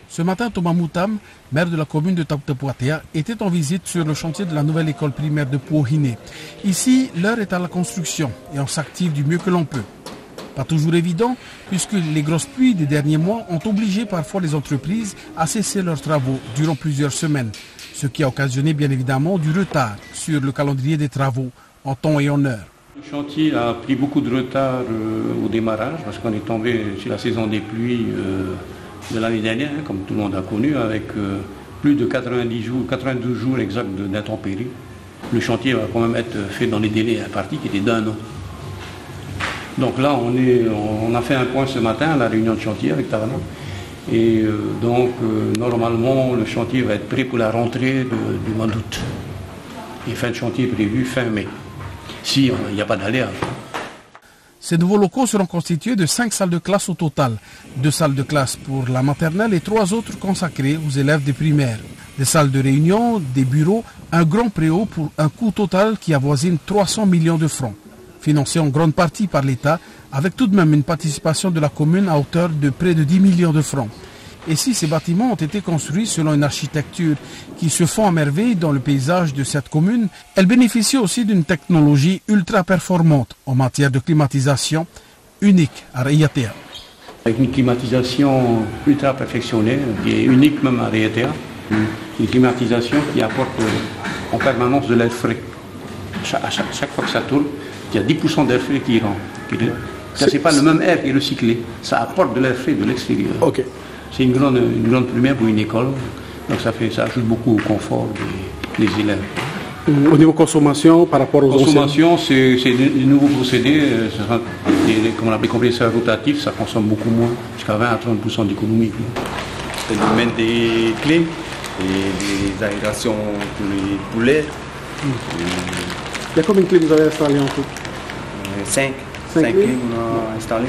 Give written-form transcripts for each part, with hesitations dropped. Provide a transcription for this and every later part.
Ce matin, Thomas Moutam, maire de la commune de Tapuatea, était en visite sur le chantier de la nouvelle école primaire de Pouohine. Ici, l'heure est à la construction et on s'active du mieux que l'on peut. Pas toujours évident, puisque les grosses pluies des derniers mois ont obligé parfois les entreprises à cesser leurs travaux durant plusieurs semaines, ce qui a occasionné bien évidemment du retard sur le calendrier des travaux en temps et en heure. Le chantier a pris beaucoup de retard au démarrage parce qu'on est tombé sur la saison des pluies de l'année dernière, comme tout le monde a connu, avec plus de 92 jours exacts d'intempéries. Le chantier va quand même être fait dans les délais impartis qui étaient d'1 an. Donc là, on a fait un point ce matin à la réunion de chantier avec Tavana. Et normalement, le chantier va être prêt pour la rentrée du mois d'août. Et fin de chantier prévue fin mai. Si il n'y a pas d'aléa. Ces nouveaux locaux seront constitués de 5 salles de classe au total. 2 salles de classe pour la maternelle et 3 autres consacrées aux élèves des primaires. Des salles de réunion, des bureaux, un grand préau pour un coût total qui avoisine 300 millions de francs. Financé en grande partie par l'État, avec tout de même une participation de la commune à hauteur de près de 10 millions de francs. Et si ces bâtiments ont été construits selon une architecture qui se fond à merveille dans le paysage de cette commune, elle bénéficie aussi d'une technologie ultra performante en matière de climatisation, unique à Raiatea. Avec une climatisation ultra perfectionnée, qui est unique même à Raiatea, une climatisation qui apporte en permanence de l'air frais. Chaque fois que ça tourne, il y a 10% d'air frais qui rentre. Ça, c'est pas le même air qui est recyclé, ça apporte de l'air frais de l'extérieur. Okay. C'est une grande première pour une école, donc ça ajoute beaucoup au confort des élèves. Au niveau consommation, par rapport aux consommation, c'est des nouveaux procédés, comme on appelle compresseurs rotatifs, ça consomme beaucoup moins, jusqu'à 20 à 30% d'économie. C'est le domaine des clés et des aérations pour les poulets. Il y a combien de clés vous avez installées en tout? 5 clés qu'on a installées.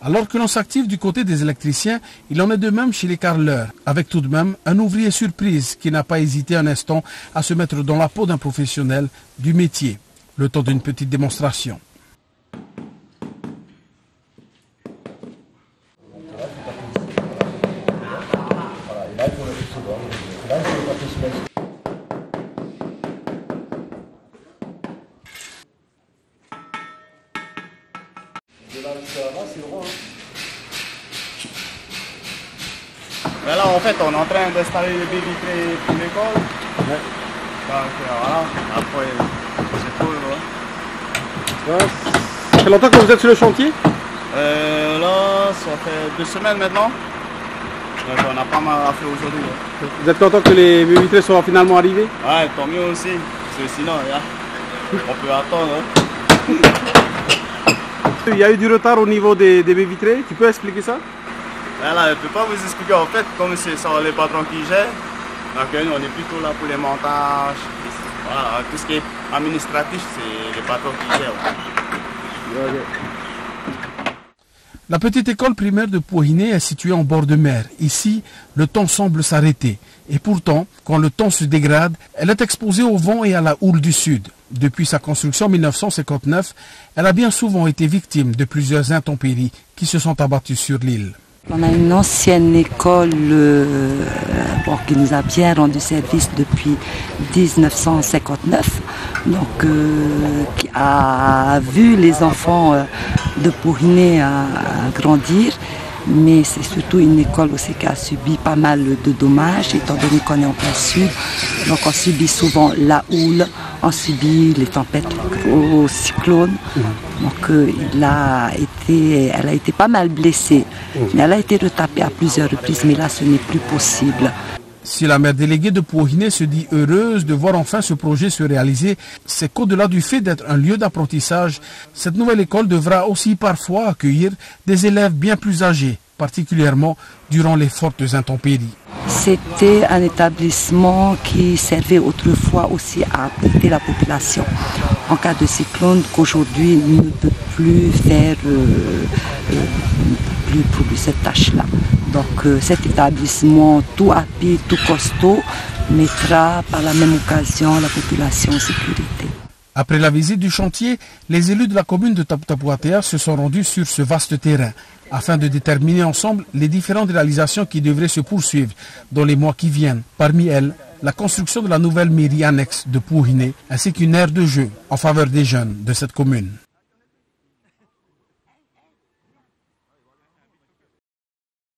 Alors que l'on s'active du côté des électriciens, il en est de même chez les carreleurs, avec tout de même un ouvrier surprise qui n'a pas hésité un instant à se mettre dans la peau d'un professionnel du métier, le temps d'une petite démonstration. Mais là, en fait, on est en train d'installer les baies vitrées pour l'école. Ouais. Donc voilà, après, c'est tout. Ouais. Ouais. Ça fait longtemps que vous êtes sur le chantier? Là, ça fait 2 semaines maintenant. Donc on a pas mal à faire aujourd'hui. Ouais. Vous êtes content que les baies vitrées soient finalement arrivées? Ouais, tant mieux aussi. Parce que sinon, on peut attendre. Hein. Il y a eu du retard au niveau des baies vitrées. Tu peux expliquer ça? Là, je ne peux pas vous expliquer en fait, comme c'est les patrons qui gèrent. Donc nous, on est plutôt là pour les montages. Voilà, tout ce qui est administratif, c'est les patrons qui gèrent. La petite école primaire de Pouohine est située en bord de mer. Ici, le temps semble s'arrêter. Et pourtant, quand le temps se dégrade, elle est exposée au vent et à la houle du sud. Depuis sa construction en 1959, elle a bien souvent été victime de plusieurs intempéries qui se sont abattues sur l'île. On a une ancienne école qui nous a bien rendu service depuis 1959, donc qui a vu les enfants de Pouohine grandir, mais c'est surtout une école aussi qui a subi pas mal de dommages, étant donné qu'on est en plein sud, donc on subit souvent la houle, on subit les tempêtes aux cyclones. Donc elle a été pas mal blessée, mais elle a été retapée à plusieurs reprises, mais là ce n'est plus possible. Si la maire déléguée de Pouohine se dit heureuse de voir enfin ce projet se réaliser, c'est qu'au-delà du fait d'être un lieu d'apprentissage, cette nouvelle école devra aussi parfois accueillir des élèves bien plus âgés, particulièrement durant les fortes intempéries. C'était un établissement qui servait autrefois aussi à abriter la population en cas de cyclone, qu'aujourd'hui ne peut plus faire plus produire cette tâche-là. Donc cet établissement tout happy, tout costaud, mettra par la même occasion la population en sécurité. Après la visite du chantier, les élus de la commune de Tapu-Tapu-Atea se sont rendus sur ce vaste terrain afin de déterminer ensemble les différentes réalisations qui devraient se poursuivre dans les mois qui viennent. Parmi elles, la construction de la nouvelle mairie annexe de Pouhiné ainsi qu'une aire de jeu en faveur des jeunes de cette commune.